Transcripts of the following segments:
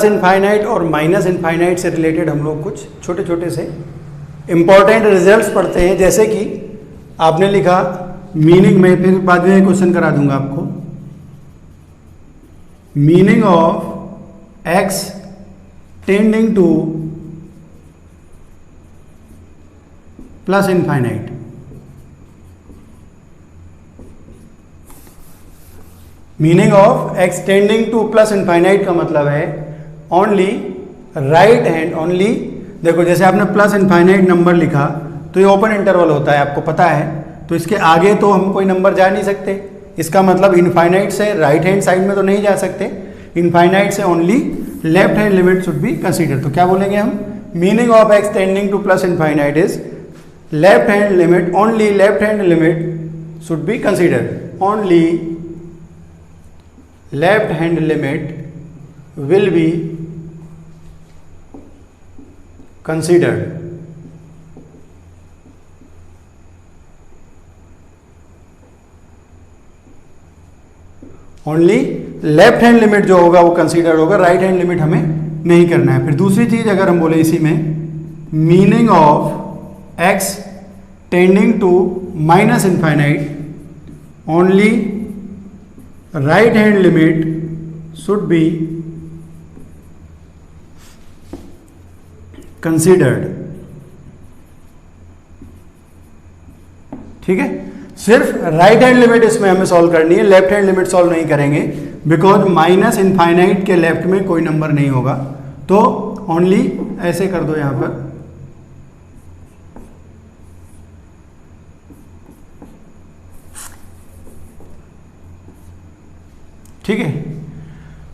Infinite और minus infinite से related हम लोग कुछ छोटे छोटे से इंपॉर्टेंट रिजल्ट्स पढ़ते हैं। जैसे कि आपने लिखा मीनिंग में, फिर बाद में क्वेश्चन करा दूंगा आपको, meaning of x tending to plus infinite. Meaning of x tending to plus infinite का मतलब है ओनली राइट हैंड, ओनली देखो जैसे आपने प्लस इनफाइनाइट नंबर लिखा तो ये ओपन इंटरवल होता है, आपको पता है, तो इसके आगे तो हम कोई नंबर जा नहीं सकते। इसका मतलब इनफाइनाइट से राइट हैंड साइड में तो नहीं जा सकते, इनफाइनाइट से only left hand limit should be consider. तो क्या बोलेंगे हम, meaning of x tending to plus infinite is left hand limit, only left hand limit should be consider, only left hand limit will be considered। Only left hand limit जो होगा वो consider होगा, right hand limit हमें नहीं करना है। फिर दूसरी चीज अगर हम बोले इसी में, meaning of x tending to minus infinite, only right hand limit should be considered। ठीक है, सिर्फ राइट हैंड लिमिट इसमें हमें सॉल्व करनी है, लेफ्ट हैंड लिमिट सॉल्व नहीं करेंगे, बिकॉज माइनस इनफाइनाइट के लेफ्ट में कोई नंबर नहीं होगा। तो ओनली ऐसे कर दो यहां पर, ठीक है।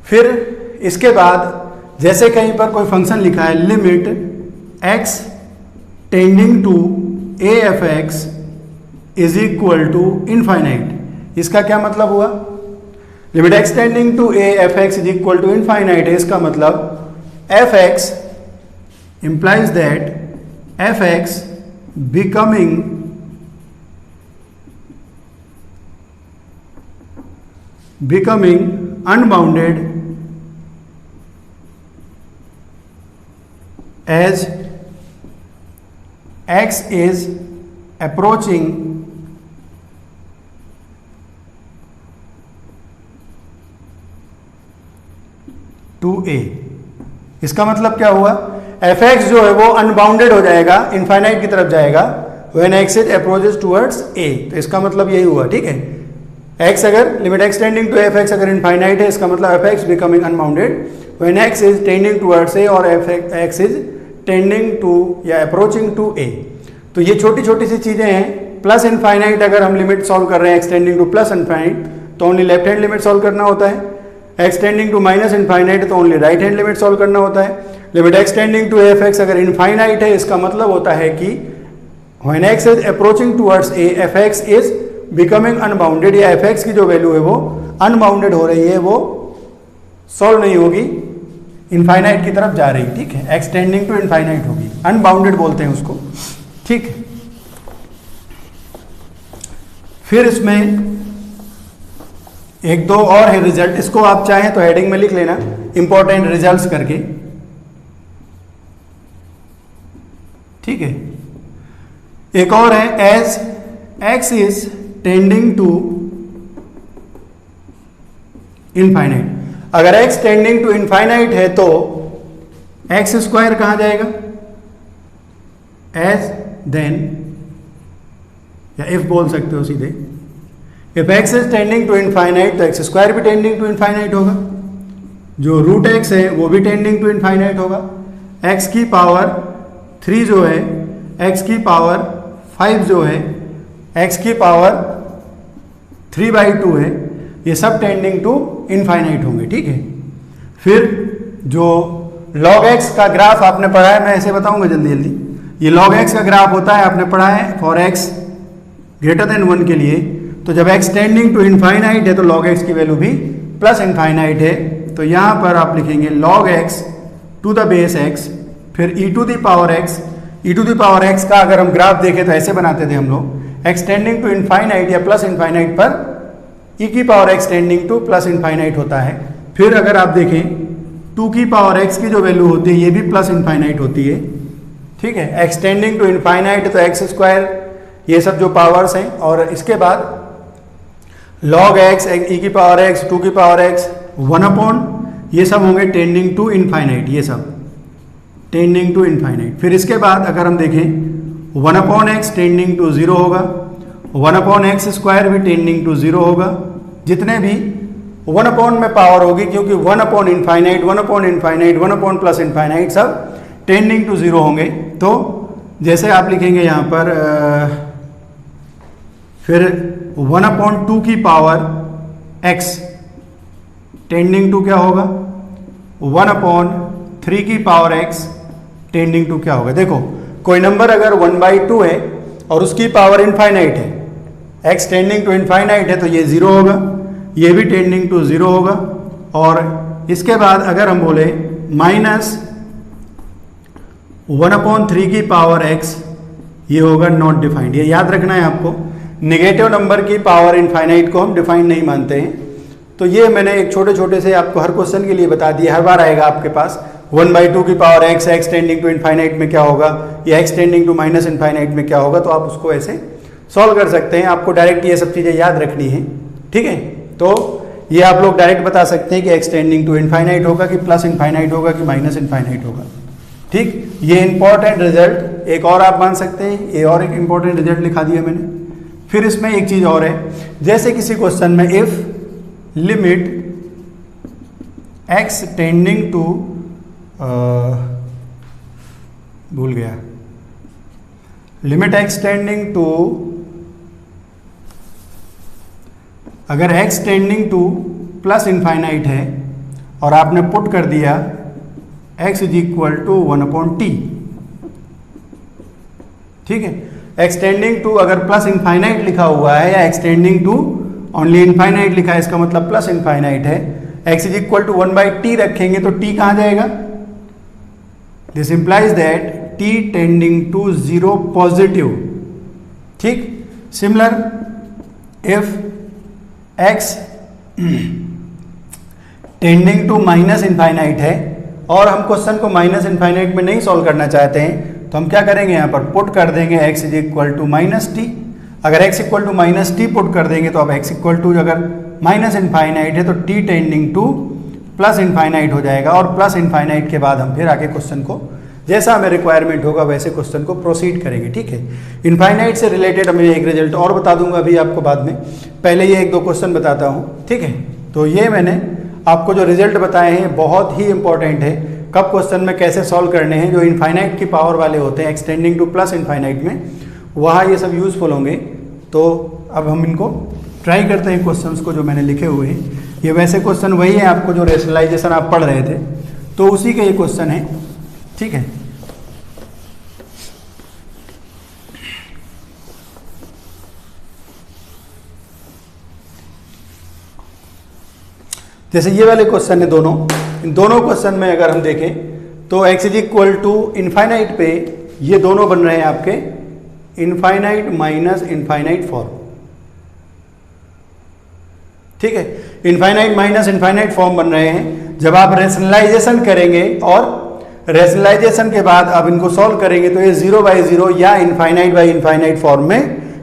फिर इसके बाद जैसे कहीं पर कोई फंक्शन लिखा है, limit x tending to a f x is equal to infinite. इसका क्या मतलब हुआ, limit x tending to a f x is equal to infinite है। इसका मतलब f x implies that f x becoming unbounded as x is approaching to a। इसका मतलब क्या हुआ, fx जो है वो अनबाउंडेड हो जाएगा, इनफाइनाइट की तरफ जाएगा when x is approaches towards a। तो इसका मतलब यही हुआ, ठीक है। x अगर limit x tending to f x अगर इनफाइनाइट है, इसका मतलब f x becoming unbounded when x is tending towards a और x इज टेंडिंग टू या अप्रोचिंग टू a। तो ये छोटी छोटी सी चीजें हैं। प्लस इनफाइनाइट अगर हम लिमिट सॉल्व कर रहे हैं x tending to plus infinite तो only left hand limit solve करना होता है, x tending to minus infinite तो only right hand limit solve करना होता है। Limit x tending to f x अगर इनफाइनाइट है, इसका मतलब होता है कि when x is approaching towards a f x is becoming unbounded, या एफ एक्स की जो वैल्यू है वो अनबाउंडेड हो रही है, वो सॉल्व नहीं होगी, इनफाइनाइट की तरफ जा रही, ठीक है। एक्स टेंडिंग टू इनफाइनाइट होगी, अनबाउंडेड बोलते हैं उसको, ठीक। फिर इसमें एक दो और है रिजल्ट, इसको आप चाहें तो हेडिंग में लिख लेना, इंपॉर्टेंट रिजल्ट्स करके, ठीक है। एक और है, as x is tending to infinite. अगर x टेंडिंग टू इनफाइनाइट है तो एक्स स्क्वायर कहां जाएगा, एज देन, या इफ बोल सकते हो सीधे, if x is tending to infinite तो एक्स स्क्वायर भी टेंडिंग टू इनफाइनाइट होगा, जो रूट x है वो भी टेंडिंग टू इनफाइनाइट होगा, x की पावर 3 जो है, x की पावर 5 जो है, x की पावर 3/2 है, ये सब टेंडिंग टू इनफाइनाइट होंगे, ठीक है। फिर जो log x का ग्राफ आपने पढ़ा है, मैं ऐसे बताऊंगा जल्दी जल्दी, ये log x का ग्राफ होता है, आपने पढ़ा है फॉर x ग्रेटर देन 1 के लिए। तो जब x टेंडिंग टू इनफाइनाइट है तो log x की वैल्यू भी प्लस इनफाइनाइट है, तो यहां पर आप लिखेंगे log x to the base x, फिर e to the power x। e to the power x का अगर हम ग्राफ देखें तो ऐसे बनाते थे हम लोग, x टेंडिंग टू इनफाइनाइट या प्लस इनफाइनाइट पर e की power x tending to plus infinite होता है। फिर अगर आप देखें 2 की पावर x की जो वैल्यू होती है ये भी प्लस इनफाइनाइट होती है, ठीक है, एक्सटेंडिंग टू इनफाइनाइट तो एक्स स्क्वायर, ये सब जो पावर्स हैं, और इसके बाद log x e की पावर x 2 की पावर x 1 अपॉन, ये सब होंगे टेंडिंग टू इनफाइनाइट, ये सब टेंडिंग टू इनफाइनाइट। फिर इसके बाद अगर हम देखें 1 अपॉन एक्स टेंडिंग टू 0 होगा, 1 अपॉन एक्स स्क्वायर भी टेंडिंग टू 0 होगा, जितने भी 1 अपॉन में पावर होगी, क्योंकि 1 upon infinite 1 upon infinite 1 upon plus infinite सब टेंडिंग टू 0 होंगे। तो जैसे आप लिखेंगे यहाँ पर फिर 1 अपॉन 2 की पावर x टेंडिंग टू क्या होगा, 1 अपॉन 3 की पावर x टेंडिंग टू क्या होगा। देखो कोई नंबर अगर 1/2 है और उसकी पावर इनफाइनाइट है, x टेंडिंग टू इनफाइनाइट है, तो ये 0 होगा, ये भी टेंडिंग टू 0 होगा। और इसके बाद अगर हम बोले माइनस 1/3 की पावर x, ये होगा नॉट डिफाइंड। ये याद रखना है आपको, नेगेटिव नंबर की पावर इनफाइनाइट को हम डिफाइन नहीं मानते हैं। तो ये मैंने एक छोटे छोटे से आपको हर क्वेश्चन के लिए बता दिया, हर बार आएगा आपके पास 1/2 की power x, x tending to infinite में क्या होगा, या x tending to minus infinite में क्या होगा, तो आप उसको ऐसे सॉल्व कर सकते हैं। आपको डायरेक्ट ये सब चीज़ें याद रखनी है, ठीक है। तो ये आप लोग डायरेक्ट बता सकते हैं कि x टेंडिंग टू इनफाइनाइट होगा कि प्लस इनफाइनाइट होगा कि माइनस इनफाइनाइट होगा, ठीक। ये इंपॉर्टेंट रिजल्ट एक और आप मान सकते हैं, ये और एक इंपॉर्टेंट रिजल्ट लिखा दिया मैंने। फिर इसमें एक चीज़ और है, जैसे किसी क्वेश्चन में if limit x tending to भूल गया, लिमिट x टेंडिंग टू, अगर x tending to plus infinite है और आपने पुट कर दिया x is equal to 1/t, ठीक है। x टेंडिंग टू अगर प्लस इनफाइनाइट लिखा हुआ है या x tending to only infinite लिखा है, इसका मतलब प्लस इनफाइनाइट है, x is equal to 1/t रखेंगे तो t कहाँ जाएगा, this implies that t tending to 0 positive, ठीक। Similar if x tending to minus infinite है और हम क्वेश्चन को माइनस इनफाइनाइट में नहीं सॉल्व करना चाहते हैं, तो हम क्या करेंगे, यहाँ पर पुट कर देंगे x is equal to minus t. अगर x equal to minus t put कर देंगे तो अब x इक्वल टू अगर माइनस इनफाइनाइट है तो t tending to plus infinite हो जाएगा, और प्लस इनफाइनाइट के बाद हम फिर आगे क्वेश्चन को जैसा हमें रिक्वायरमेंट होगा वैसे क्वेश्चन को प्रोसीड करेंगे, ठीक है। इनफाइनाइट से रिलेटेड मैं एक रिजल्ट और बता दूंगा अभी आपको बाद में, पहले ये 1-2 क्वेश्चन बताता हूँ, ठीक है। तो ये मैंने आपको जो रिजल्ट बताए हैं बहुत ही इंपॉर्टेंट है, कब क्वेश्चन में कैसे सॉल्व करने हैं, जो इनफाइनाइट की पावर वाले होते हैं एक्सटेंडिंग टू प्लस इनफाइनाइट में, वहाँ ये सब यूजफुल होंगे। तो अब हम इनको ट्राई करते हैं क्वेश्चंस को जो मैंने लिखे हुए हैं। ये वैसे क्वेश्चन वही है, आपको जो रेशनलाइजेशन आप पढ़ रहे थे तो उसी के ये क्वेश्चन है, ठीक है। जैसे ये वाले क्वेश्चन है दोनों, इन दोनों क्वेश्चन में अगर हम देखें तो x is equal to infinite पे ये दोनों बन रहे हैं आपके इनफाइनाइट माइनस इनफाइनाइट फॉर्म, ठीक है। इनफाइनाइट माइनस इनफाइनाइट फॉर्म बन रहे हैं। जब आप रेशनलाइजेशन करेंगे और रेशनलाइजेशन के बाद आप इनको सॉल्व करेंगे तो ये 0/0 या इनफाइनाइट बाई इनफाइनाइट फॉर्म में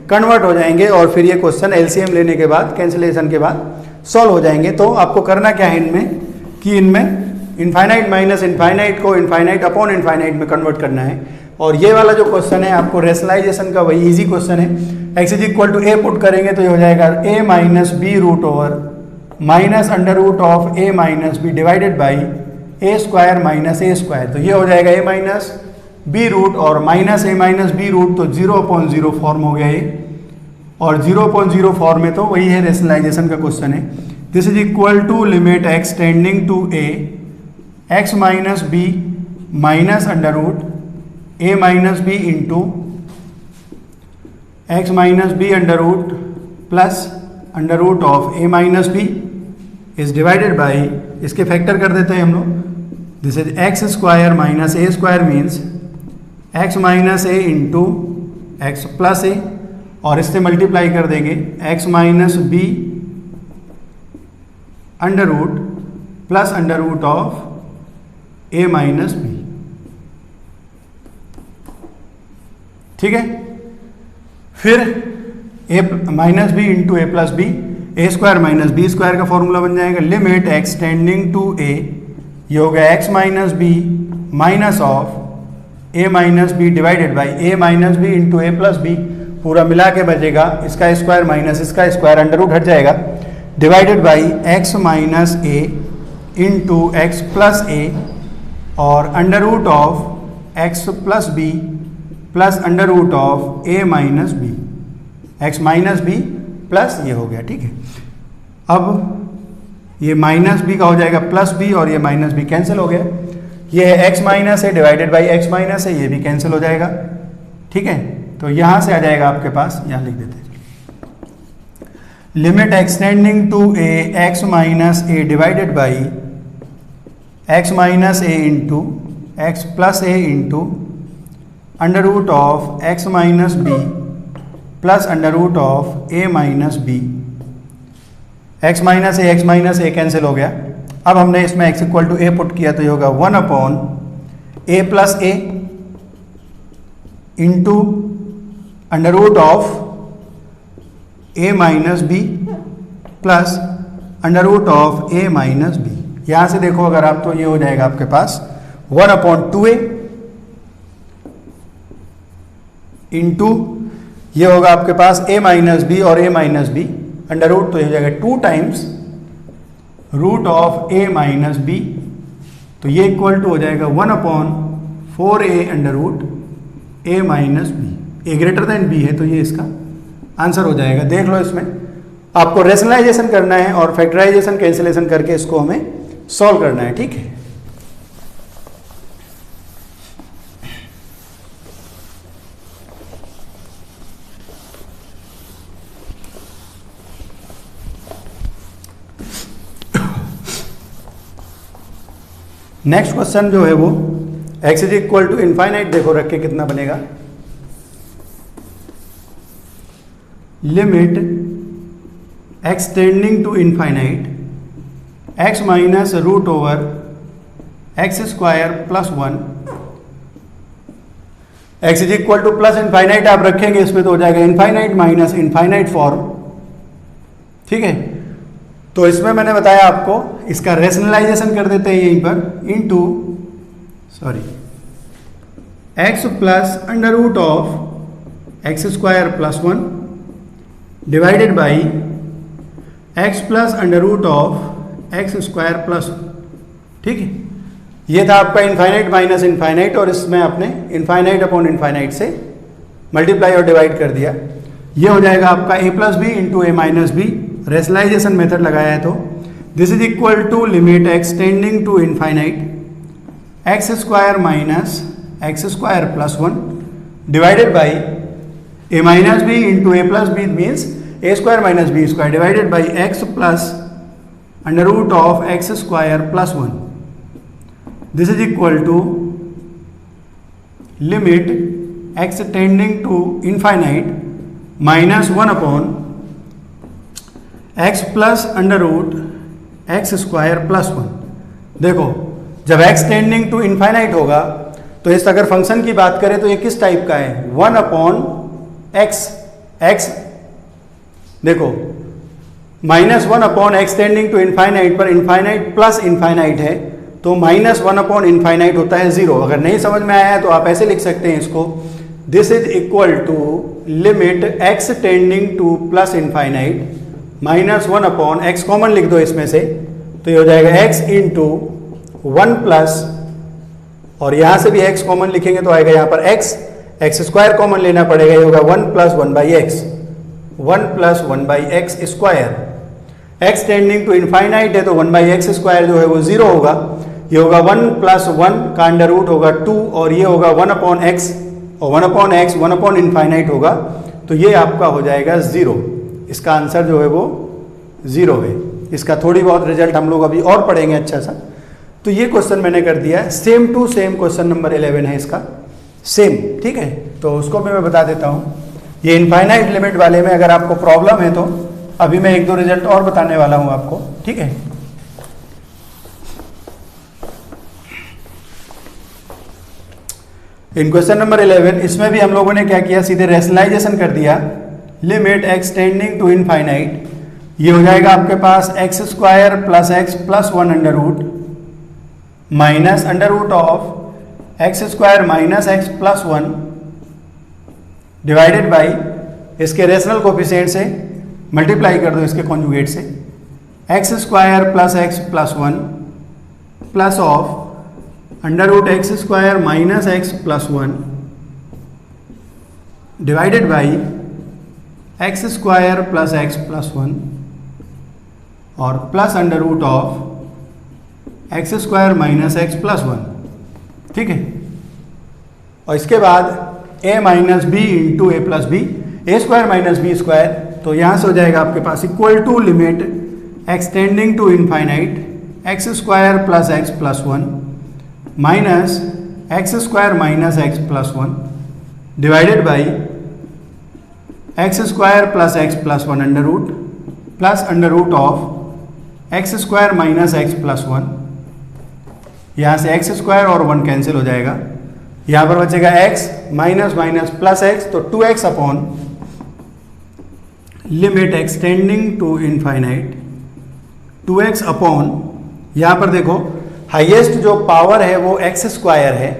कन्वर्ट हो जाएंगे, और फिर ये क्वेश्चन एलसीएम लेने के बाद, कैंसिलेशन के बाद सॉल्व हो जाएंगे। तो आपको करना क्या है इनमें, कि इनमें इनफाइनाइट माइनस इनफाइनाइट को इनफाइनाइट अपॉन इनफाइनाइट में कन्वर्ट करना है। और ये वाला जो क्वेश्चन है आपको रेशनलाइजेशन का वही इजी क्वेश्चन है। x is equal to a put करेंगे तो ये हो जाएगा a minus b root over minus under root of a minus b divided by a square minus a square. तो ये हो जाएगा a माइनस बी रूट और minus a minus b root, तो 0/0 फॉर्म हो गया ये, और 0/0 फॉर्म में तो वही है, रेशनलाइजेशन का क्वेश्चन है। This is equal to limit x tending to a x minus b minus under root a minus B into x minus b under root plus under root of a minus b is divided by, इसके factor कर देते हैं हम लोग, this is x square minus a square means x minus a into x plus a, और इससे multiply कर देंगे x minus b under root plus under root of a minus b, ठीक है। फिर a minus B into A plus b, a square minus B square का formula बन जाएगा limit x tending to a, ये हो गया x minus b minus of a minus b divided by A minus B into A plus b, पूरा मिला के बचेगा इसका स्क्वायर माइनस इसका स्क्वायर, अंडर रूट हट जाएगा, divided by x minus a into x plus a और under root of x plus b plus under root of a minus b, x minus b plus ये हो गया, ठीक है। अब ये माइनस बी का हो जाएगा प्लस बी और ये माइनस बी कैंसिल हो गया, ये है एक्स माइनस है डिवाइडेड बाई एक्स माइनस है, ये भी कैंसिल हो जाएगा, ठीक है। तो यहाँ से आ जाएगा आपके पास, यहाँ लिख देते हैं limit extending to A x minus a divided by x minus a into x plus A into under root of x minus b plus under root of a minus b, x minus a cancel हो गया। अब हमने इसमें x equal to a put किया तो ये होगा 1 upon a plus A into under root of a minus b plus under root of a minus B. यहां से देखो अगर आप तो ये हो जाएगा आपके पास 1 अपॉन 2a इंटू ये होगा आपके पास a माइनस बी और a minus b under root, तो ये हो जाएगा 2 times root of a minus b, तो ये इक्वल टू हो जाएगा 1 upon 4a under root a minus b, a greater than b है तो ये इसका आंसर हो जाएगा। देख लो इसमें आपको रेशनलाइजेशन करना है और फैक्टराइजेशन कैंसिलेशन करके इसको हमें सॉल्व करना है, ठीक है। नेक्स्ट क्वेश्चन जो है वो x is equal to infinite, देखो रख के कितना बनेगा, limit x tending to infinite x minus root over x square plus 1, x is equal to plus infinite आप रखेंगे इसमें तो हो जाएगा इनफाइनाइट माइनस इनफाइनाइट फॉर्म, ठीक है। तो इसमें मैंने बताया आपको इसका रेशनलाइजेशन कर देते हैं यहीं पर into x plus under root of x square plus 1 divided by x plus under root of x square plus, ठीक है। ये था आपका इनफाइनाइट माइनस इनफाइनाइट और इसमें आपने इनफाइनाइट अपॉन इनफाइनाइट से मल्टीप्लाई और डिवाइड कर दिया, ये हो जाएगा आपका a plus B into A minus B, rationalization method लगाया है तो this is equal to limit x tending to infinite x square minus x square plus 1 divided by A minus B into A plus B means A square minus B square divided by x plus under root of x square plus 1, this is equal to limit x tending to infinite minus 1 upon X plus under root x square plus 1। देखो जब x tending to infinite होगा तो इस अगर function की बात करें तो ये किस टाइप का है, 1 अपॉन एक्स, एक्स देखो -1 upon X tending to infinite पर इनफाइनाइट प्लस इनफाइनाइट है तो -1 अपॉन इनफाइनाइट होता है 0। अगर नहीं समझ में आया है तो आप ऐसे लिख सकते हैं इसको, this is equal to limit x tending to plus infinite -1 upon X common लिख दो इसमें से तो ये हो जाएगा x इंटू 1 प्लस और यहां से भी x कॉमन लिखेंगे तो आएगा यहां पर x स्क्वायर कॉमन लेना पड़ेगा, ये होगा 1 plus 1 by X, 1 plus 1 by x square, x tending to infinite है तो 1 बाई एक्स स्क्वायर जो है वो 0 होगा, ये होगा 1 प्लस 1 का अंडर रूट होगा 2 और ये होगा 1 अपॉन एक्स और 1 अपॉन एक्स 1 अपॉन इनफाइनाइट होगा तो ये आपका हो जाएगा 0। इसका आंसर जो है वो 0 है। इसका थोड़ी बहुत रिजल्ट हम लोग अभी और पढ़ेंगे अच्छा सा। तो ये क्वेश्चन मैंने कर दिया है, same to same question number 11 है इसका सेम, ठीक है। तो उसको भी मैं बता देता हूँ, ये इनफाइनाइट लिमिट वाले में अगर आपको प्रॉब्लम है तो अभी मैं 1-2 रिजल्ट और बताने वाला हूँ आपको, ठीक है। इन क्वेश्चन नंबर 11 इसमें भी हम लोगों ने क्या किया, सीधे रेशनलाइजेशन कर दिया। Limit x tending to infinite, ये हो जाएगा आपके पास x square plus x plus 1 under root minus under root of x square minus x plus 1 divided by इसके रेशनल कोफिशिएंट से मल्टीप्लाई कर दो इसके कॉन्जुगेट से, x square plus x plus 1 plus of under root x square minus x plus 1 divided by x square plus x plus 1 और plus under root of x square minus x plus 1। ठीक है, और इसके बाद a minus B into A plus b, a square minus B square, तो यहां से हो जाएगा आपके पास equal to limit extending to infinite x square plus x plus 1 minus x square minus x plus 1 divided by x square plus x plus 1 under root plus under root of x square minus x plus 1। यहाँ से x square और 1 cancel हो जाएगा, यहाँ पर बचेगा x minus minus plus X, तो 2x upon limit extending to infinite 2x upon, यहाँ पर देखो हाईएस्ट जो पावर है वो एक्स स्क्वायर है,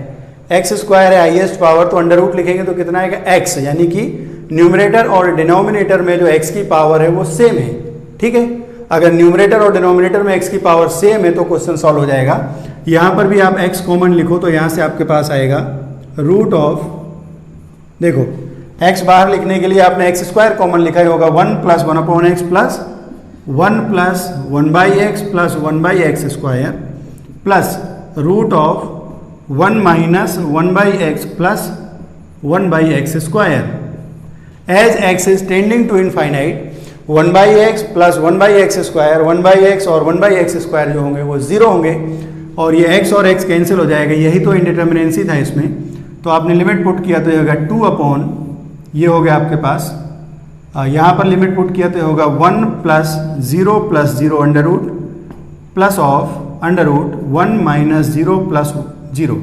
एक्स स्क्वायर है हाईएस्ट पावर, तो अंडर रूट लिखेंगे तो कितना आएगा x, यानी कि न्यूमरेटर और डिनोमिनेटर में जो x की पावर है वो सेम है। ठीक है, अगर न्यूमरेटर और डिनोमिनेटर में x की पावर सेम है तो क्वेश्चन सॉल्व हो जाएगा। यहाँ पर भी आप x कॉमन लिखो तो यहाँ से आपके पास आएगा रूट ऑफ, देखो x बाहर लिखने के लिए आपने एक्स स्क्वायर कॉमन लिखा ही होगा, 1 plus 1 upon X plus 1 plus 1 by x plus 1 by x square plus root of 1 minus 1 by x plus 1 by x square. As x is tending to infinite 1 by x plus 1 by x square, 1 by X और 1 by x square जो होंगे वो 0 होंगे और ये x और x cancel हो जाएगा, यही तो इंडिटर्मिनेंसी था इसमें। तो आपने लिमिट पुट किया तो ये होगा 2 अपॉन, ये हो गया आपके पास, यहाँ पर लिमिट पुट किया तो ये होगा 1 plus 0 under root plus of under root 1 minus 0 plus 0,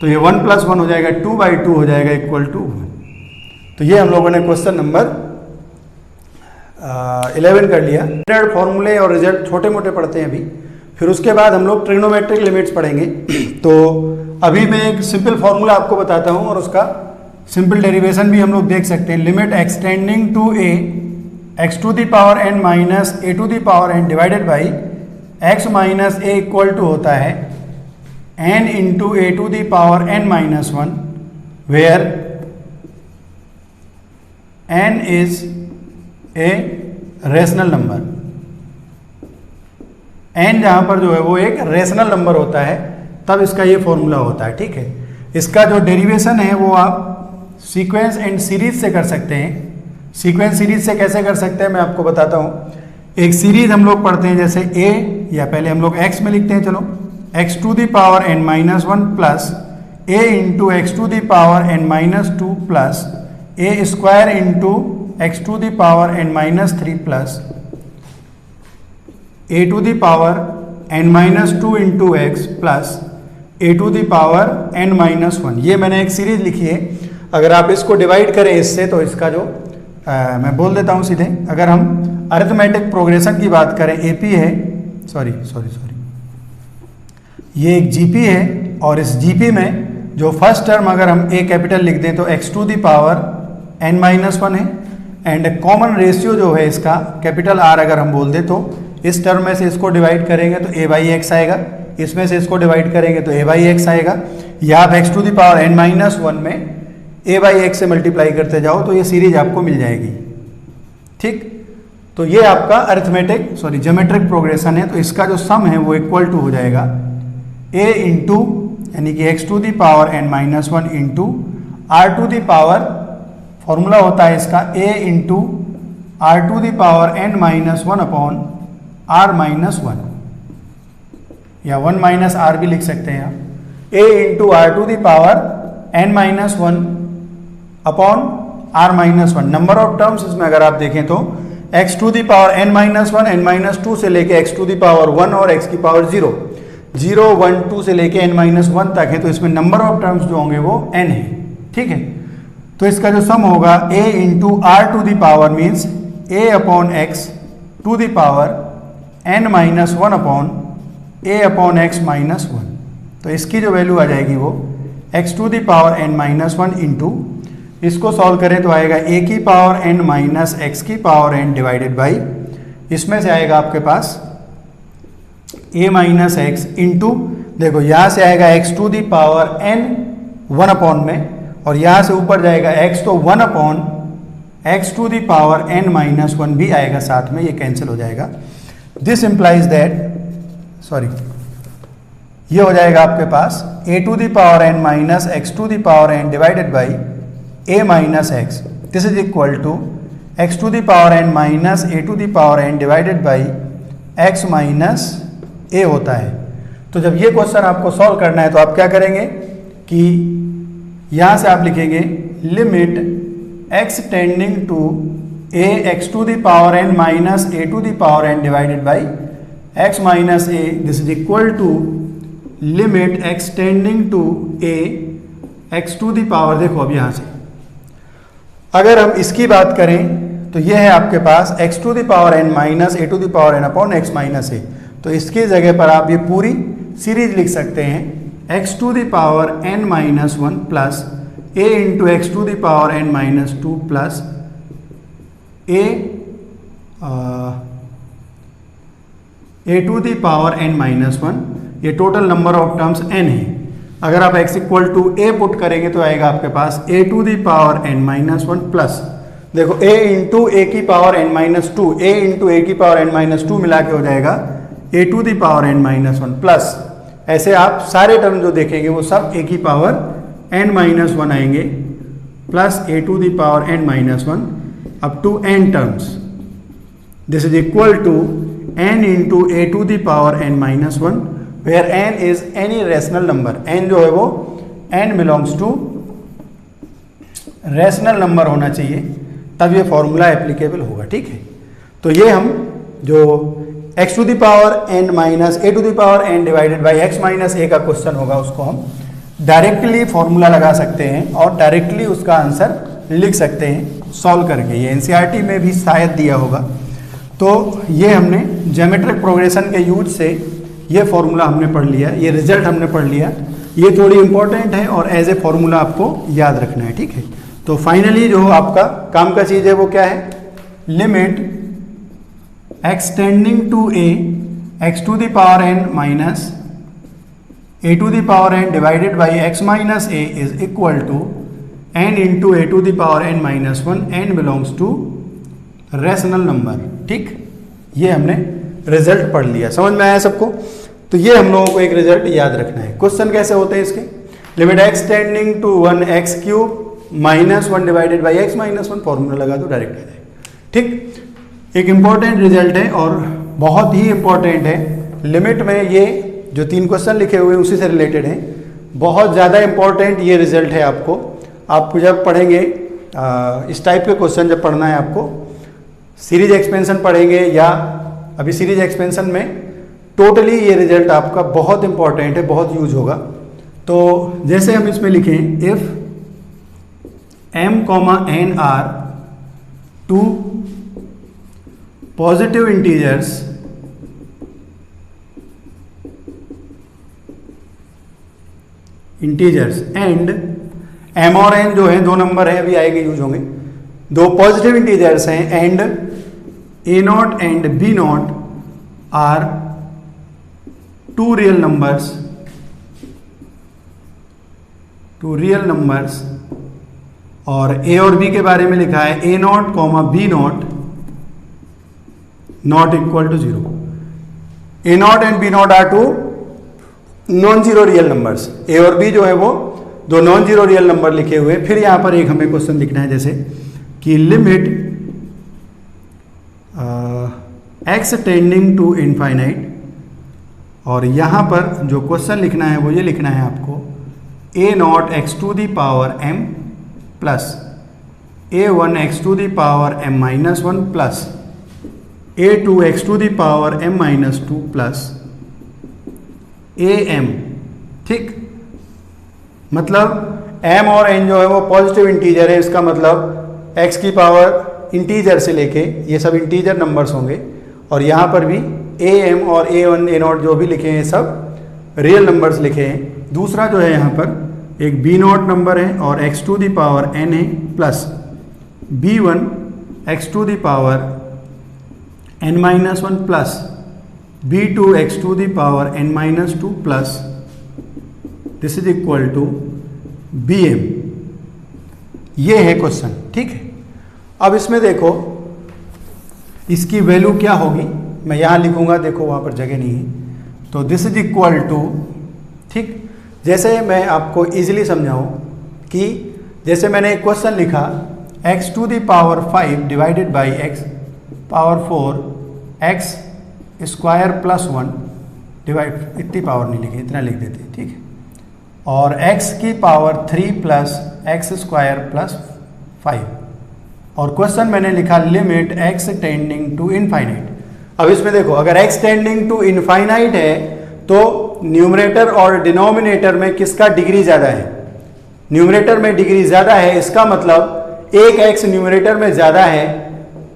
तो ये 1 प्लस 1 हो जाएगा 2 बाई 2 हो जाएगा इक्वल टू 1। तो ये हम लोगों ने क्वेश्चन नंबर 11 कर लिया। फॉर्मूले और रिजल्ट छोटे मोटे पढ़ते हैं अभी, फिर उसके बाद हम लोग ट्रिग्नोमेट्रिक लिमिट्स पढ़ेंगे। तो अभी मैं एक सिंपल फॉर्मूला आपको बताता हूँ और उसका सिंपल डेरिवेशन भी हम लोग देख सकते हैं। Limit extending to A X to the power N minus A to the power N divided by x minus A equal to होता है N into A to the power N minus 1, where N is a rational number. N जहां पर जो है वो एक rational number होता है तब इसका ये फॉर्मूला होता है। ठीक है, इसका जो डेरिवेशन है वो आप सीक्वेंस एंड सीरीज से कर सकते हैं। सीक्वेंस सीरीज से कैसे कर सकते हैं मैं आपको बताता हूँ। एक सीरीज हम लोग पढ़ते हैं जैसे ए, या पहले हम लोग एक्स में लिखते हैं, चलो X to the power N minus 1 plus A into X to the power N minus 2 plus A square into X to the power N minus 3 plus A to the power N minus 2 into x plus A to the power N minus 1। ये मैंने एक series लिखी है। अगर आप इसको divide करें इससे तो इसका जो मैं बोल देता हूँ सीधे, अगर हम अरिथमेटिक प्रोग्रेशन की बात करें, एपी है, सॉरी ये एक जीपी है और इस जीपी में जो फर्स्ट टर्म अगर हम ए कैपिटल लिख दें तो x to the power N minus 1 है, एंड कॉमन रेशियो जो है इसका कैपिटल आर अगर हम बोल दें तो इस टर्म में से इसको डिवाइड करेंगे तो ए बाई एक्स आएगा, इसमें से इसको डिवाइड करेंगे तो ए बाई एक्स आएगा, या आप X to the power N minus 1 में ए बाई एक्स से मल्टीप्लाई करते जाओ तो ये सीरीज आपको मिल जाएगी। ठीक, तो ये आपका ज्योमेट्रिक प्रोग्रेशन है। तो इसका जो सम है वो इक्वल टू हो जाएगा ए इंटू यानी कि x to the power N minus 1 into are to the power, formula होता है इसका a into are to the power N minus 1 upon r minus 1, या 1 माइनस आर भी लिख सकते हैं आप। A into are to the power N minus 1 upon r minus 1। Number of terms इसमें अगर आप देखें तो x to the power N minus 1, n minus 2 से लेके एक्स टू द पावर 1 और एक्स की पावर 0, 0 1 2 से लेके n-1 तक है, तो इसमें नंबर ऑफ टर्म्स जो होंगे वो n है, ठीक है। तो इसका जो सम होगा a into are to the power means a upon x to the power n-1 upon a upon x minus 1। तो इसकी जो वैल्यू आ जाएगी वो x to the power n-1 into, इसको सॉल्व करें तो आएगा a की पावर n माइनस x की पावर n डिवाइडेड बाई, इसमें से आएगा आपके पास a माइनस एक्स इंटू, देखो यहाँ से आएगा x to the power n 1 upon में, और यहाँ से ऊपर जाएगा x, तो 1 upon x to the power n minus 1 भी आएगा साथ में, ये कैंसिल हो जाएगा। दिस इम्प्लाइज दैट, सॉरी, ये हो जाएगा आपके पास a to the power n minus x to the power n divided by a minus X, this is equal to x to the power n minus a to the power n divided by x minus a होता है। तो जब ये question आपको solve करना है तो आप क्या करेंगे कि यहाँ से आप लिखेंगे limit x tending to a x to the power n minus a to the power n divided by x minus a, this is equal to limit x tending to a x to the power, देखो अब यहाँ से अगर हम इसकी बात करें तो ये है आपके पास x to the power n minus a to the power n upon x minus a। तो इसकी जगह पर आप ये पूरी सीरीज लिख सकते हैं x to the power n minus 1 plus a into X to the power n minus 2 plus a to the power n minus 1, ये total number of terms n है। अगर आप x equal to a put करेंगे तो आएगा आपके पास a to the power n minus 1 plus, देखो a इंटू a की power n minus 2, a into a की पावर n माइनस 2 मिला के हो जाएगा a to the power n minus 1 plus, ऐसे आप सारे टर्म जो देखेंगे वो सब a की पावर n माइनस 1 आएंगे plus a to the power n minus 1 up to n terms, this is equal to n into a to the power n minus 1 where n is any rational number, n जो है वो n belongs to rational number होना चाहिए, तब ये formula applicable होगा, ठीक है। तो ये हम जो x to the power n minus a to the power n divided by x minus a का क्वेश्चन होगा, उसको हम डायरेक्टली फॉर्मूला लगा सकते हैं और डायरेक्टली उसका आंसर लिख सकते हैं सॉल्व करके। ये एनसीईआरटी में भी शायद दिया होगा। तो ये हमने ज्योमेट्रिक प्रोग्रेशन के यूज से ये फॉर्मूला हमने पढ़ लिया, ये रिजल्ट हमने पढ़ लिया, ये थोड़ी इंपॉर्टेंट है और एज ए फॉर्मूला आपको याद रखना है, ठीक है। तो फाइनली जो आपका काम का चीज़ है वो क्या है, limit x tending to a x to the power n minus a to the power n divided by x minus a is equal to n into a to the power n minus 1, n belongs to rational number, ठीक। ये हमने result पढ़ लिया, समझ में आया सबको। तो ये हम लोगों को एक रिजल्ट याद रखना है। क्वेश्चन कैसे होते हैं इसके, limit x tending to 1x cube minus 1 divided by x minus 1, formula लगा दो डायरेक्ट आ जाएगा, ठीक। एक इम्पॉर्टेंट रिजल्ट है और बहुत ही इम्पॉर्टेंट है। लिमिट में ये जो 3 क्वेश्चन लिखे हुए हैं उसी से रिलेटेड हैं, बहुत ज़्यादा इम्पॉर्टेंट ये रिजल्ट है आपको। आप जब पढ़ेंगे इस टाइप के क्वेश्चन, जब पढ़ना है आपको, सीरीज एक्सपेंशन पढ़ेंगे या अभी सीरीज एक्सपेंशन में, टोटली ये रिजल्ट आपका बहुत इंपॉर्टेंट है, बहुत यूज होगा। तो जैसे हम इसमें लिखें, if m, n are two positive integers and m और n जो है 2 नंबर है, अभी आएंगे, यूज होंगे, 2 पॉजिटिव इंटीजर्स हैं and a0 and b0 are 2 real numbers, और a और b के बारे में लिखा है a0, b0 not equal to 0। a0 and b0 are 2 non zero real numbers, a और b जो है वो 2 नॉन जीरो रियल नंबर लिखे हुए। फिर यहाँ पर एक हमें क्वेश्चन लिखना है, जैसे कि limit x tending to infinite, और यहाँ पर जो क्वेश्चन लिखना है वो ये लिखना है आपको, a0 x to the power m plus a1 x to the power m minus 1 plus a2 x to the power m minus 2 plus A M, ठीक। मतलब m और n जो है वो पॉजिटिव इंटीजर है, इसका मतलब x की पावर इंटीजर से लेके ये सब इंटीजर नंबर्स होंगे, और यहाँ पर भी ए एम और a1 a0 जो भी लिखे हैं सब रियल नंबर्स लिखे हैं। दूसरा जो है यहाँ पर एक b0 नंबर है और x to the power n है, plus b1 x to the power n-1 plus b2 x to the power n-2 plus this is equal to bm। ये है क्वेश्चन, ठीक है। अब इसमें देखो इसकी वैल्यू क्या होगी, मैं यहाँ लिखूंगा, देखो वहाँ पर जगह नहीं है, तो दिस इज इक्वल टू, ठीक। जैसे मैं आपको इजीली समझाऊं कि जैसे मैंने एक क्वेश्चन लिखा x to the power 5 divided by x power 4 x square plus 1 divide, इतनी पावर नहीं लिखी, इतना लिख देते, ठीक है, और x की power 3 plus X square plus 5, और क्वेश्चन मैंने लिखा limit x tending to infinite. अब इसमें देखो अगर x टेंडिंग टू इनफाइनाइट है तो न्यूमरेटर और डिनोमिनेटर में किसका डिग्री ज़्यादा है? न्यूमरेटर में डिग्री ज़्यादा है, इसका मतलब एक x न्यूमरेटर में ज़्यादा है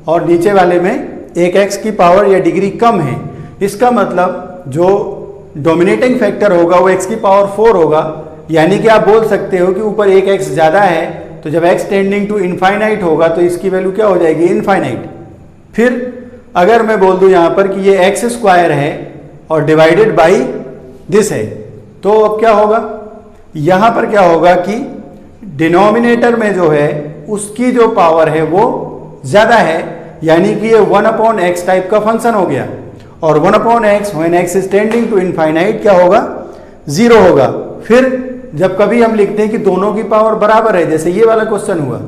और नीचे वाले में एक x की पावर या डिग्री कम है। इसका मतलब जो डोमिनेटिंग फैक्टर होगा वो x की पावर 4 होगा, यानी कि आप बोल सकते हो कि ऊपर एक x ज़्यादा है, तो जब x टेंडिंग टू इनफाइनाइट होगा तो इसकी वैल्यू क्या हो जाएगी? इनफाइनाइट। फिर अगर मैं बोल दूं यहाँ पर कि ये एक्स स्क्वायर है और डिवाइडेड बाई दिस है, तो अब क्या होगा? यहाँ पर क्या होगा कि डिनोमिनेटर में जो है उसकी जो पावर है वो ज़्यादा है, यानी कि ये 1/x टाइप का फंक्शन हो गया, और 1/x when x is tending to infinite क्या होगा? 0 होगा। फिर जब कभी हम लिखते हैं कि दोनों की पावर बराबर है, जैसे ये वाला क्वेश्चन हुआ,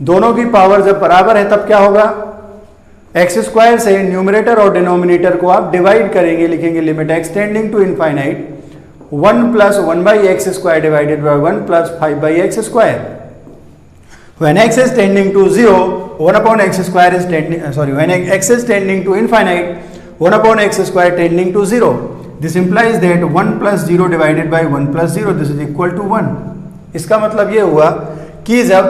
दोनों की पावर जब बराबर है तब क्या होगा? एक्स स्क्वायर से न्यूमरेटर और डिनोमिनेटर को आप डिवाइड करेंगे, लिखेंगे limit x tending to infinite 1 plus 1/x square divided by 1 plus 5/x square. When x is tending to 0, 1/x square is tending, when x is tending to infinite, 1/x square tending to 0. This implies that 1 plus 0 divided by 1 plus 0, this is equal to 1. इसका मतलब ये हुआ कि जब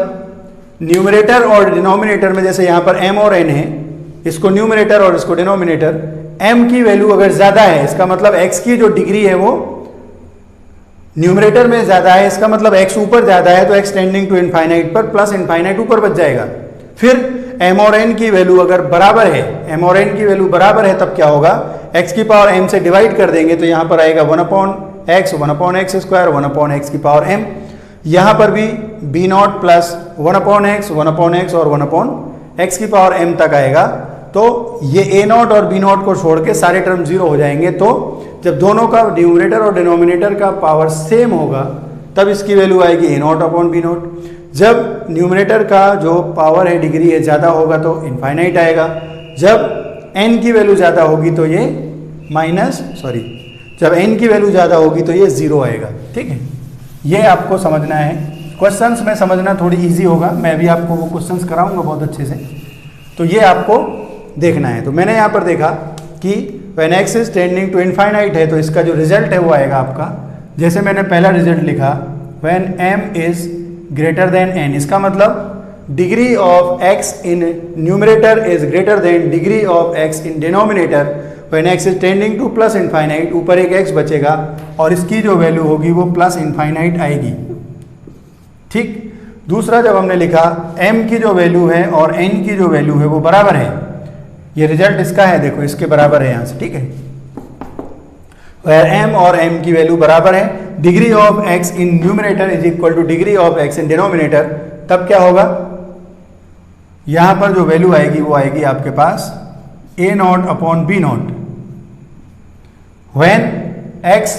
numerator और denominator में, जैसे यहाँ पर m और n है, इसको न्यूमरेटर और इसको डिनोमिनेटर, m की वैल्यू अगर ज़्यादा है, इसका मतलब x की जो डिग्री है वो न्यूमरेटर में ज़्यादा है, इसका मतलब x ऊपर ज़्यादा है, तो x टेंडिंग टू इनफाइनाइट पर प्लस इनफाइनाइट ऊपर बच जाएगा। फिर m और n की वैल्यू अगर बराबर है, m और n की वैल्यू बराबर है, तब क्या होगा? x की पावर m से डिवाइड कर देंगे तो यहाँ पर आएगा 1/x 1/x स्क्वायर 1/x की पावर m। यहाँ पर भी b0 प्लस 1/x 1/x और 1/x की पावर m तक आएगा। तो ये a0 और b0 को छोड़ के सारे टर्म 0 हो जाएंगे। तो जब दोनों का न्यूमरेटर और डिनोमिनेटर का पावर सेम होगा तब इसकी वैल्यू आएगी a0/b0। जब न्यूमरेटर का जो पावर है डिग्री है ज़्यादा होगा तो इनफाइनाइट आएगा। जब n की वैल्यू ज़्यादा होगी तो ये जब n की वैल्यू ज़्यादा होगी तो ये 0 आएगा। ठीक है, ये आपको समझना है। क्वेश्चंस में समझना थोड़ी इजी होगा, मैं भी आपको वो क्वेश्चंस कराऊंगा बहुत अच्छे से, तो ये आपको देखना है। तो मैंने यहाँ पर देखा कि when x is tending to infinite है तो इसका जो रिजल्ट है वो आएगा आपका, जैसे मैंने पहला रिजल्ट लिखा when m is greater than n, इसका मतलब degree of x in numerator is greater than degree of x in denominator. When x is tending to plus infinite, ऊपर एक x बचेगा और इसकी जो वैल्यू होगी वो प्लस इनफाइनाइट आएगी। ठीक, दूसरा जब हमने लिखा m की जो वैल्यू है और n की जो वैल्यू है वो बराबर है, ये रिजल्ट इसका है, देखो इसके बराबर है यहाँ से। ठीक है, where m और m की वैल्यू बराबर है, degree of x in numerator is equal to degree of x in denominator, तब क्या होगा? यहाँ पर जो वैल्यू आएगी वो आएगी आपके पास a0/b0। व्हेन x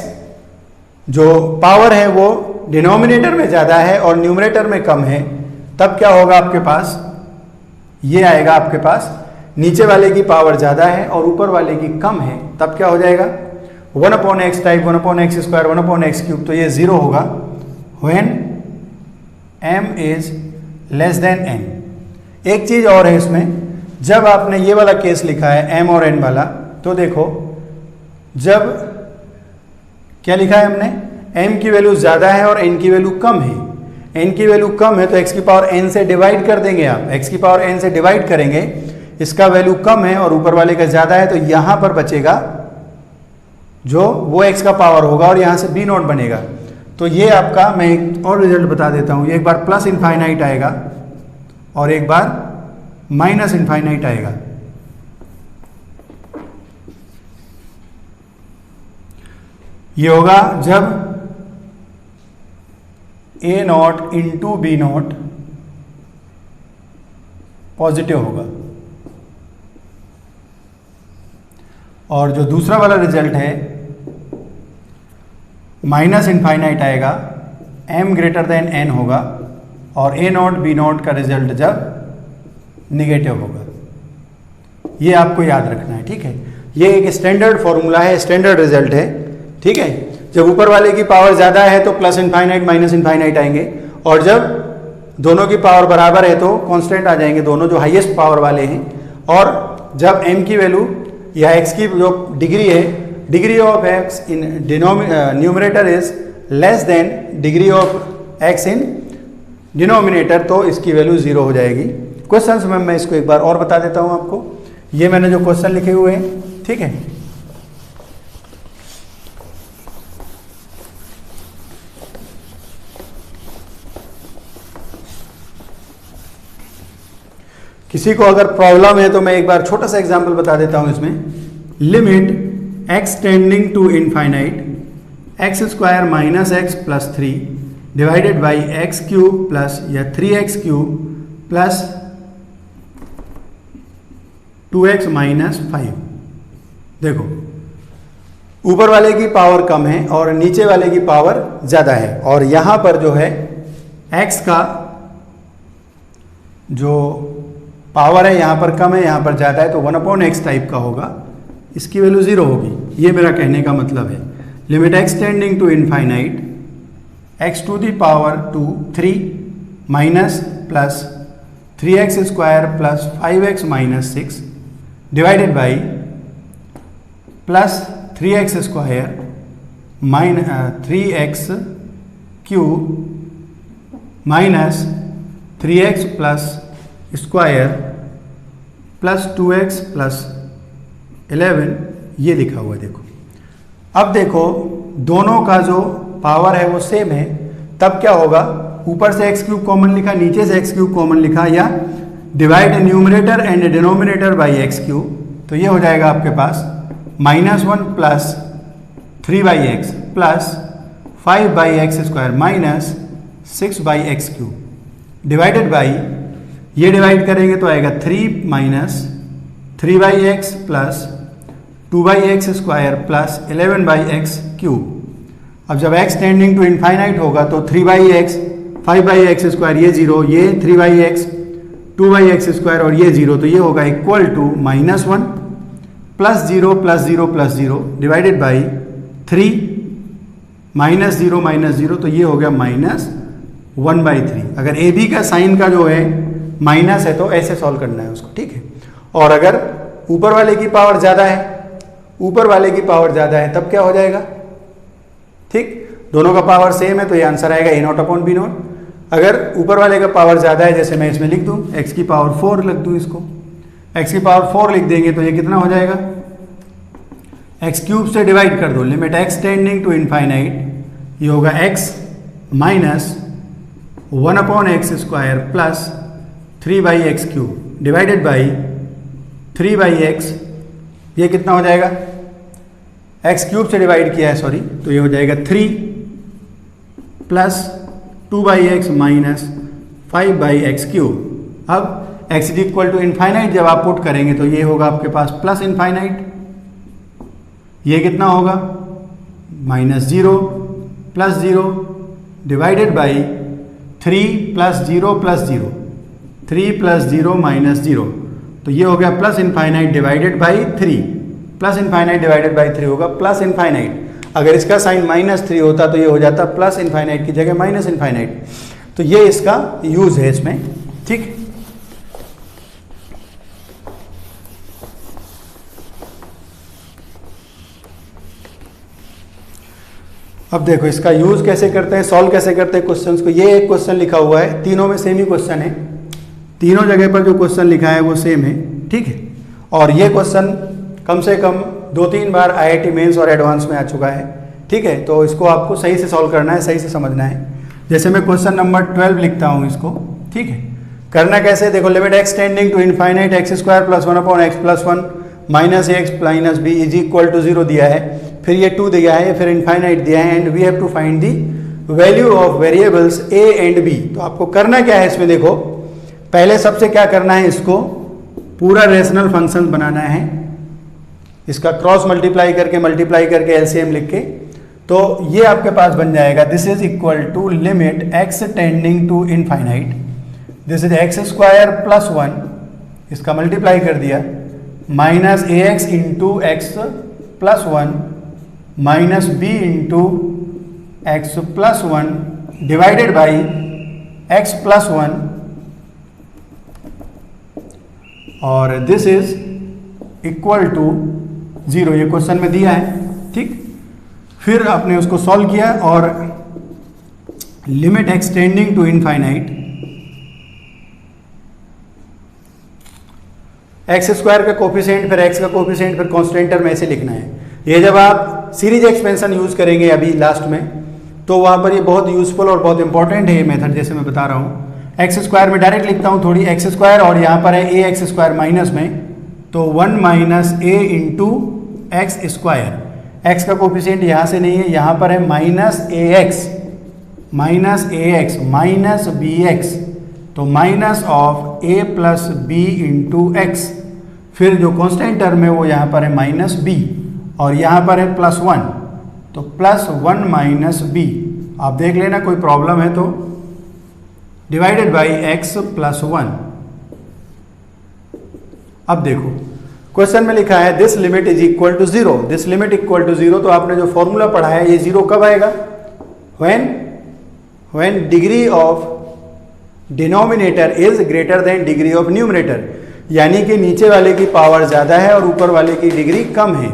जो पावर है वो डिनोमिनेटर में ज़्यादा है और न्यूमरेटर में कम है, तब क्या होगा आपके पास? ये आएगा आपके पास, नीचे वाले की पावर ज़्यादा है और ऊपर वाले की कम है, तब क्या हो जाएगा? 1/x type 1/x square 1/x cube, तो ये 0 होगा। When m is less then n। एक चीज़ और है इसमें, जब आपने ये वाला केस लिखा है m और n वाला, तो देखो जब क्या लिखा है हमने, m की वैल्यू ज़्यादा है और n की वैल्यू कम है। n की वैल्यू कम है तो x की पावर n से डिवाइड कर देंगे आप, x की पावर n से डिवाइड करेंगे, इसका वैल्यू कम है और ऊपर वाले का ज़्यादा है, तो यहाँ पर बचेगा जो वो x का पावर होगा और यहाँ से b नॉट बनेगा। तो ये आपका, मैं एक और रिजल्ट बता देता हूँ, ये एक बार प्लस इनफाइनाइट आएगा और एक बार माइनस इनफाइनाइट आएगा। ये होगा जब a naught into B naught positive होगा, और जो दूसरा वाला रिजल्ट है माइनस इनफाइनाइट आएगा, m ग्रेटर देन n होगा, और a नॉट बी नॉट का रिजल्ट जब निगेटिव होगा। ये आपको याद रखना है, ठीक है। ये एक स्टैंडर्ड फॉर्मूला है, स्टैंडर्ड रिजल्ट है, ठीक है। जब ऊपर वाले की पावर ज़्यादा है तो प्लस इनफाइनाइट माइनस इनफाइनाइट आएंगे, और जब दोनों की पावर बराबर है तो कांस्टेंट आ जाएंगे दोनों जो हाईएस्ट पावर वाले हैं। और जब m की वैल्यू या x की जो डिग्री है, degree of x in numerator is less then degree of x in denominator, तो इसकी वैल्यू 0 हो जाएगी। क्वेश्चंस में मैं इसको एक बार और बता देता हूं आपको, ये मैंने जो क्वेश्चन लिखे हुए हैं, ठीक है। किसी को अगर प्रॉब्लम है तो मैं एक बार छोटा सा एग्जांपल बता देता हूं इसमें। Limit x tending to infinite x square minus x plus 3 divided by X cube plus या 3x cube plus 2x minus 5। देखो ऊपर वाले की पावर कम है और नीचे वाले की पावर ज़्यादा है, और यहाँ पर जो है x का जो पावर है यहाँ पर कम है, यहाँ पर ज़्यादा है, तो 1/x टाइप का होगा, इसकी वैल्यू 0 होगी। ये मेरा कहने का मतलब है। Limit x tending to infinite x to the power 3 minus plus 3x square plus 5x minus 6 divided by plus 3x square minus 3x cube minus 3x plus square plus 2x plus 11, ये लिखा हुआ है। देखो अब देखो दोनों का जो पावर है वो सेम है, तब क्या होगा, ऊपर से x क्यूब कॉमन लिखा, नीचे से x क्यूब कॉमन लिखा, या divide numerator and denominator by x cube, तो ये हो जाएगा आपके पास -1 plus 3/x plus 5/x square minus 6/x cube divided by, ये डिवाइड करेंगे तो आएगा 3 minus 3/x plus 2/x square plus 11/x cube. अब जब x टेंडिंग टू इनफाइनाइट होगा तो 3/x 5/x स्क्वायर ये 0, ये 3/x 2/x स्क्वायर और ये 0, तो ये होगा equal to -1 plus 0 plus 0 plus 0 divided by 3 -0 तो ये हो गया -1/3। अगर ए बी का साइन का जो है माइनस है तो ऐसे सॉल्व करना है उसको, ठीक है। और अगर ऊपर वाले की पावर ज़्यादा है, ऊपर वाले की पावर ज़्यादा है, तब क्या हो जाएगा, ठीक, दोनों का पावर सेम है तो ये आंसर आएगा a0/b0। अगर ऊपर वाले का पावर ज़्यादा है, जैसे मैं इसमें लिख दूँ x की पावर 4 लिख दूँ, इसको x की पावर 4 लिख देंगे तो ये कितना हो जाएगा, x क्यूब से डिवाइड कर दो, limit x tending to infinite, ये होगा x minus 1/x square plus 3/x cube divided by 3/x, ये कितना हो जाएगा, x क्यूब से डिवाइड किया है सॉरी, तो ये हो जाएगा 3 plus 2/x minus 5/x cube. अब x is equal to infinite जब आप पुट करेंगे तो ये होगा आपके पास प्लस इनफाइनाइट, ये कितना होगा -0 plus 0 divided by 3 plus 0 plus 0, 3 plus 0 minus 0, तो ये हो गया plus infinite divided by 3, plus infinite divided by 3 होगा प्लस इनफाइनाइट। अगर इसका साइन -3 होता तो ये हो जाता प्लस इनफाइनाइट की जगह माइनस इनफाइनाइट। तो ये इसका यूज है इसमें, ठीक। अब देखो इसका यूज कैसे करते हैं, सॉल्व कैसे करते हैं क्वेश्चंस को। ये एक क्वेश्चन लिखा हुआ है, तीनों में सेम ही क्वेश्चन है, तीनों जगह पर जो क्वेश्चन लिखा है वो सेम है, ठीक है। और ये क्वेश्चन कम से कम 2-3 बार IIT मेंस और एडवांस में आ चुका है, ठीक है। तो इसको आपको सही से सॉल्व करना है, सही से समझना है। जैसे मैं क्वेश्चन नंबर 12 लिखता हूँ इसको, ठीक है। करना कैसे, देखो limit x tending to infinite x square plus 1/x+1 minus x minus b is equal to 0 दिया है, फिर ये 2 दिया है, फिर इनफाइनाइट दिया है, and we have to find the value of variables a and b। तो आपको करना क्या है इसमें, देखो पहले सबसे क्या करना है, इसको पूरा रेशनल फंक्शन बनाना है, इसका क्रॉस मल्टीप्लाई करके एलसीएम लिख के, तो ये आपके पास बन जाएगा this is equal to limit x tending to infinite, this is x square plus 1, इसका मल्टीप्लाई कर दिया, minus ax into x plus 1 minus b into x plus 1 divided by x plus 1, और दिस इज इक्वल टू 0। ये question में दिया है, ठीक। फिर आपने उसको सॉल्व किया और limit x tending to infinite, x square का कोफिशिएंट फिर x का कोफिशिएंट फिर कांस्टेंट टर्म ऐसे लिखना है। ये जब आप सीरीज एक्सपेंशन यूज करेंगे अभी लास्ट में, तो वहां पर ये बहुत यूजफुल और बहुत इंपॉर्टेंट है ये मेथड, जैसे मैं बता रहा हूँ। एक्स स्क्वायर में डायरेक्ट लिखता हूँ, थोड़ी एक्स स्क्वायर और यहाँ पर है ax स्क्वायर माइनस में, तो 1 minus a into x square, x का कोफिशिएंट यहाँ से नहीं है, यहाँ पर है माइनस ax माइनस bx, तो minus of a plus b into x, फिर जो कांस्टेंट टर्म है वो यहाँ पर है माइनस b, और यहाँ पर है प्लस 1, तो प्लस 1 माइनस b, आप देख लेना कोई प्रॉब्लम है तो, डिवाइडेड बाई x प्लस 1। अब देखो क्वेश्चन में लिखा है this limit is equal to 0, this limit equal to 0, तो आपने जो फॉर्मूला पढ़ा है ये 0 कब आएगा, when degree of denominator is greater than degree of numerator, यानी कि नीचे वाले की पावर ज्यादा है और ऊपर वाले की डिग्री कम है।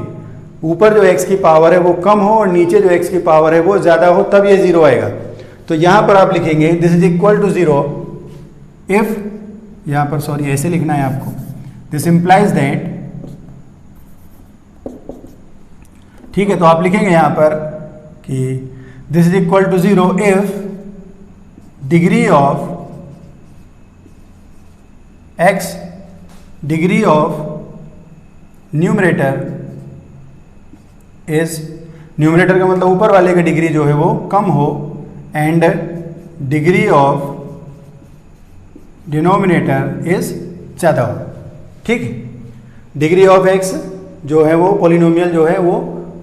ऊपर जो x की पावर है वो कम हो और नीचे जो x की पावर है वो ज्यादा हो, तब ये 0 आएगा। तो यहां पर आप लिखेंगे this is equal to 0 if, यहां पर सॉरी ऐसे लिखना है आपको, दिस इंप्लाइज दैट, ठीक है। तो आप लिखेंगे यहां पर कि this is equal to 0 if degree of x, degree of numerator is, numerator का मतलब ऊपर वाले का डिग्री जो है वो कम हो, and degree of denominator is ज़्यादा हो, ठीक है। डिग्री ऑफ x जो है वो पॉलिनोमियल जो है वो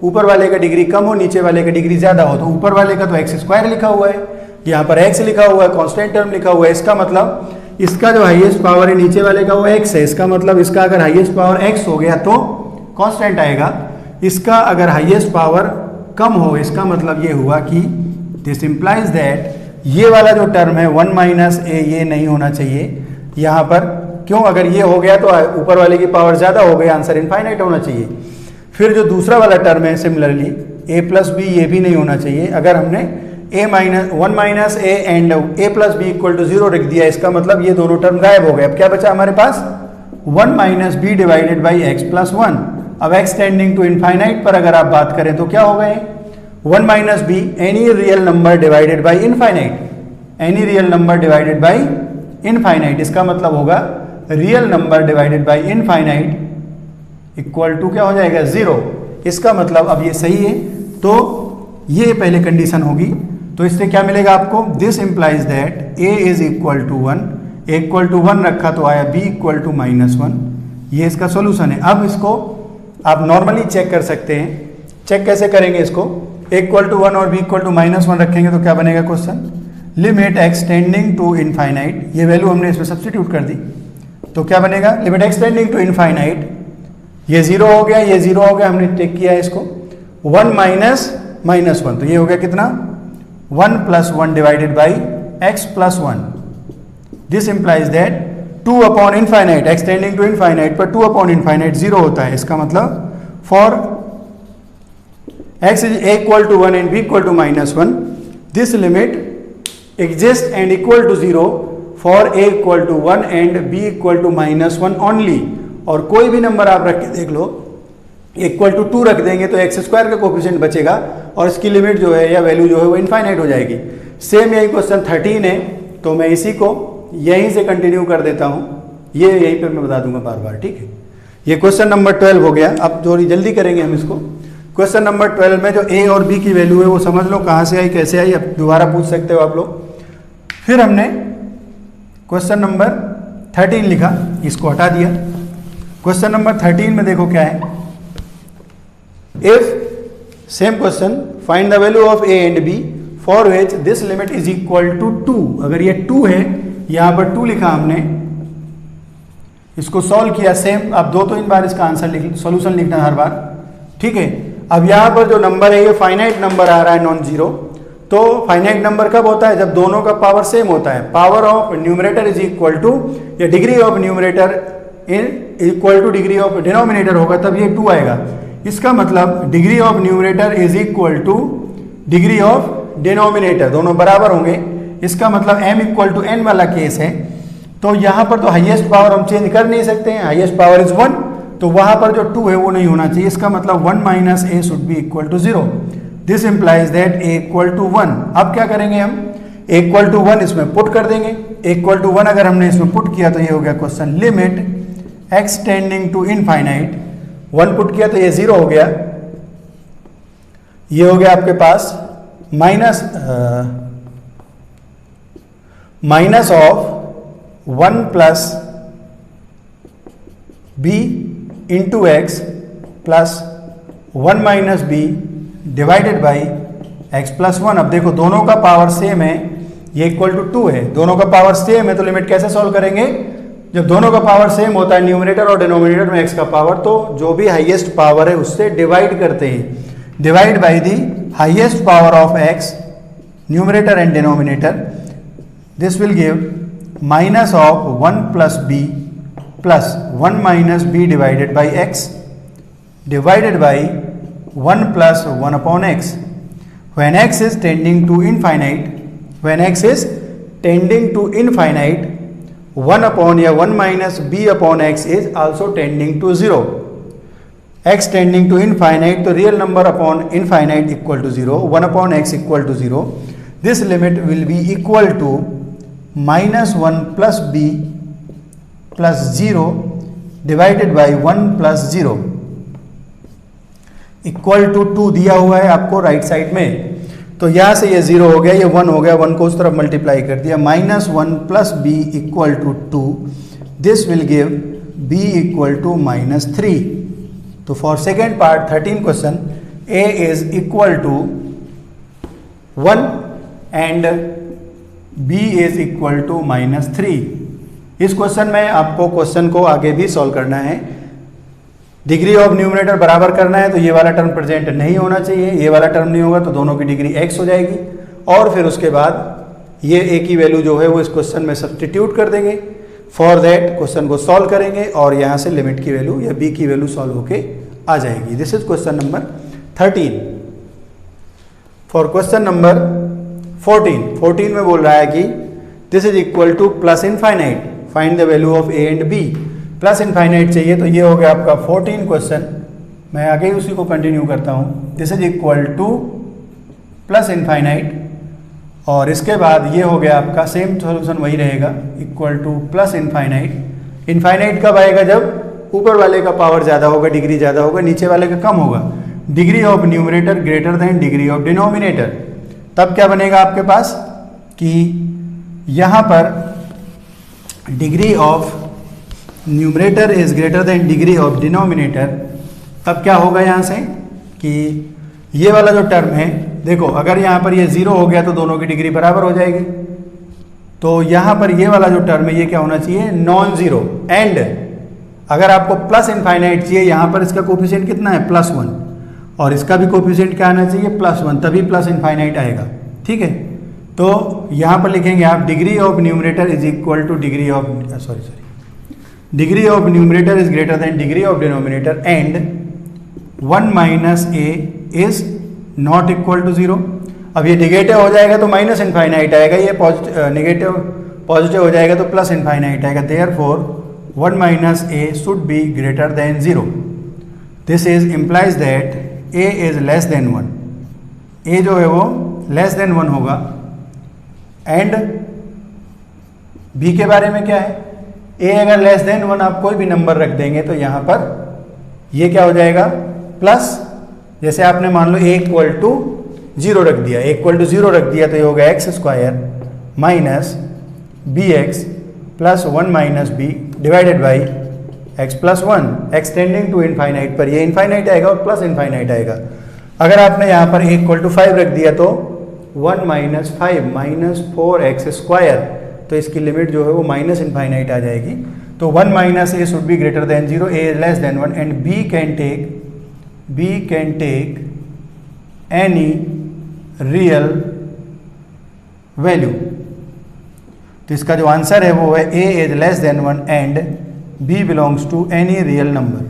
ऊपर वाले का डिग्री कम हो, नीचे वाले का डिग्री ज़्यादा हो, तो ऊपर वाले का तो x स्क्वायर लिखा हुआ है, यहाँ पर x लिखा हुआ है, कांस्टेंट टर्म लिखा हुआ है, इसका मतलब इसका जो हाईएस्ट पावर है नीचे वाले का वो x है, इसका मतलब इसका अगर हाईएस्ट पावर x हो गया तो कांस्टेंट आएगा, इसका अगर हाईएस्ट पावर कम हो, इसका मतलब ये हुआ कि दिस इंप्लाइज दैट ये वाला जो टर्म है 1 माइनस a ये नहीं होना चाहिए यहाँ पर, क्यों, अगर ये हो गया तो ऊपर वाले की पावर ज़्यादा हो गई, आंसर इनफाइनाइट होना चाहिए। फिर जो दूसरा वाला टर्म है सिमिलरली a प्लस बी, ये भी नहीं होना चाहिए। अगर हमने 1 minus a and a plus b equal to 0 रख दिया, इसका मतलब ये दोनों टर्म गायब हो गए। अब क्या बचा हमारे पास, 1 minus b divided by x plus 1। अब x टेंडिंग टू इनफाइनाइट पर अगर आप बात करें तो क्या हो गए, 1 minus b any real number divided by infinite, any real number divided by infinite, इसका मतलब होगा real number divided by infinite equal to क्या हो जाएगा 0। इसका मतलब अब ये सही है, तो ये पहले कंडीशन होगी, तो इससे क्या मिलेगा आपको, this implies that a is equal to 1, a equal to 1 रखा तो आया b इक्वल टू -1, ये इसका सॉल्यूशन है। अब इसको आप नॉर्मली चेक कर सकते हैं, चेक कैसे करेंगे इसको, a इक्वल टू 1 और b इक्वल टू -1 रखेंगे तो क्या बनेगा question, limit x tending to infinite, ये वैल्यू हमने इसमें सब्स्टिट्यूट कर दी, तो क्या बनेगा, limit x tending to infinite, ये 0 हो गया, ये 0 हो गया, हमने टेक किया है इसको, 1 माइनस -1, तो ये हो गया कितना, 1 plus 1 divided by x plus 1। This implies that 2 upon infinite, x tending to infinite पर 2 अपॉन इनफाइनाइट 0 होता है, इसका मतलब for x is a equal to 1 and b equal to -1, this limit exists and equal to 0 for a equal to 1 and b equal to -1 only। और कोई भी number आप रख के देख लो, इक्वल टू 2 रख देंगे तो x स्क्वायर का कोफिशिएंट बचेगा और इसकी लिमिट जो है या वैल्यू जो है वो इनफाइनाइट हो जाएगी। सेम यही क्वेश्चन 13 है, तो मैं इसी को यहीं से कंटिन्यू कर देता हूँ, ये यहीं पे मैं बता दूंगा बार बार, ठीक है। ये क्वेश्चन नंबर 12 हो गया। अब थोड़ी जल्दी करेंगे हम इसको। क्वेश्चन नंबर 12 में जो a और b की वैल्यू है वो समझ लो कहाँ से आई कैसे आई, अब दोबारा पूछ सकते हो आप लोग। फिर हमने क्वेश्चन नंबर 13 लिखा, इसको हटा दिया। क्वेश्चन नंबर 13 में देखो क्या है, if same question find the value of a and b for which this limit is equal to 2। अगर ये 2 है, यहां पर 2 लिखा हमने, इसको सॉल्व किया सेम। अब 2-3 बार इसका आंसर सॉल्यूशन लिखना हर बार, ठीक है। अब यहां पर जो नंबर है ये फाइनाइट नंबर आ रहा है, नॉन जीरो। तो फाइनाइट नंबर कब होता है, जब दोनों का पावर सेम होता है। Power of numerator is equal to, या degree of numerator equal to degree of denominator होगा, तब ये 2 आएगा। इसका मतलब degree of numerator is equal to degree of denominator, दोनों बराबर होंगे। इसका मतलब m इक्वल टू n वाला केस है। तो यहाँ पर तो हाईएस्ट पावर हम चेंज कर नहीं सकते हैं, हाईएस्ट पावर इज 1, तो वहाँ पर जो 2 है वो नहीं होना चाहिए। इसका मतलब 1 minus a should be equal to 0। This implies that a equal to 1। अब क्या करेंगे हम, a इक्वल टू 1 इसमें पुट कर देंगे। a इक्वल टू 1 अगर हमने इसमें पुट किया तो ये हो गया question, limit x tending to infinite. 1 put किया तो ये 0 हो गया। ये हो गया आपके पास minus of 1 plus b into x plus 1 minus b divided by x plus 1। अब देखो दोनों का पावर सेम है, ये इक्वल टू 2 है, दोनों का पावर सेम है, तो लिमिट कैसे सॉल्व करेंगे, जब दोनों का पावर सेम होता है न्यूमरेटर और डिनोमिनेटर में x का पावर, तो जो भी हाईएस्ट पावर है उससे डिवाइड करते हैं। Divide by the highest power of x, numerator and denominator. This will give minus of 1 plus b plus 1 minus b divided by x divided by 1 plus 1 upon x। When x is tending to infinite, 1 upon या 1 minus b upon x is also tending to 0. x tending to infinite, तो real number upon infinite equal to 0, 1 upon x equal to 0. This limit will be equal to minus 1 plus b plus 0 divided by 1 plus 0 equal to 2 दिया हुआ है आपको right side में। तो यहाँ से ये 0 हो गया, ये 1 हो गया, 1 को उस तरफ मल्टीप्लाई कर दिया। Minus 1 plus b equal to 2, this will give b equal to -3। तो for second part 13 question a is equal to 1 and b is equal to -3। इस क्वेश्चन में आपको क्वेश्चन को आगे भी सॉल्व करना है। डिग्री ऑफ न्यूमरेटर बराबर करना है, तो ये वाला टर्म प्रेजेंट नहीं होना चाहिए, ये वाला टर्म नहीं होगा तो दोनों की डिग्री x हो जाएगी। और फिर उसके बाद ये a की वैल्यू जो है वो इस क्वेश्चन में सब्स्टिट्यूट कर देंगे। फॉर दैट क्वेश्चन को सॉल्व करेंगे और यहाँ से लिमिट की वैल्यू या b की वैल्यू सॉल्व होके आ जाएगी। This is question number 13। For question number 14 में बोल रहा है कि this is equal to plus infinite, find the value of a and b। Plus infinite चाहिए, तो ये हो गया आपका 14 क्वेश्चन। मैं आगे ही उसी को कंटिन्यू करता हूँ। This is equal to plus infinite, और इसके बाद ये हो गया आपका सेम सॉल्यूशन वही रहेगा, equal to plus infinite. Infinite कब आएगा, जब ऊपर वाले का पावर ज़्यादा होगा, डिग्री ज़्यादा होगा, नीचे वाले का कम होगा। Degree of numerator greater than degree of denominator. तब क्या बनेगा आपके पास कि यहाँ पर degree of numerator is greater than degree of denominator. तब क्या होगा यहाँ से कि ये वाला जो टर्म है, देखो अगर यहाँ पर ये 0 हो गया तो दोनों की डिग्री बराबर हो जाएगी। तो यहाँ पर ये वाला जो टर्म है ये क्या होना चाहिए, नॉन जीरो। एंड अगर आपको प्लस इनफाइनाइट चाहिए, यहाँ पर इसका कोफिशिएंट कितना है, +1, और इसका भी कोफिशिएंट क्या आना चाहिए, +1, तभी प्लस इनफाइनाइट आएगा। ठीक है, तो यहाँ पर लिखेंगे आप degree of numerator is equal to degree of degree of numerator is greater than degree of denominator and 1 minus a is not equal to 0। अब ये निगेटिव हो जाएगा तो माइनस इनफाइनाइट आएगा, ये निगेटिव पॉजिटिव हो जाएगा तो प्लस इनफाइनाइट आएगा। Therefore 1 minus a should be greater than 0। This is implies that A is less than 1। ए जो है वो लेस देन 1 होगा। एंड बी के बारे में क्या है, ए अगर लेस देन 1 आप कोई भी नंबर रख देंगे तो यहाँ पर ये क्या हो जाएगा प्लस, जैसे आपने मान लो ए इक्वल टू 0 रख दिया, ए इक्वल टू 0 रख दिया तो ये होगा x square minus b x plus 1 minus b divided by x plus 1, x tending to infinite पर ये इनफाइनाइट आएगा और प्लस इनफाइनाइट आएगा। अगर आपने यहाँ पर ए इक्वल टू 5 रख दिया तो 1 माइनस 5 माइनस 4 एक्स स्क्वायर, तो इसकी लिमिट जो है वो माइनस इनफाइनाइट आ जाएगी। तो 1 minus a should be greater than 0, a is less than 1 and b can take any real value. तो इसका जो आंसर है वो है a is less than 1 and b belongs to any real number.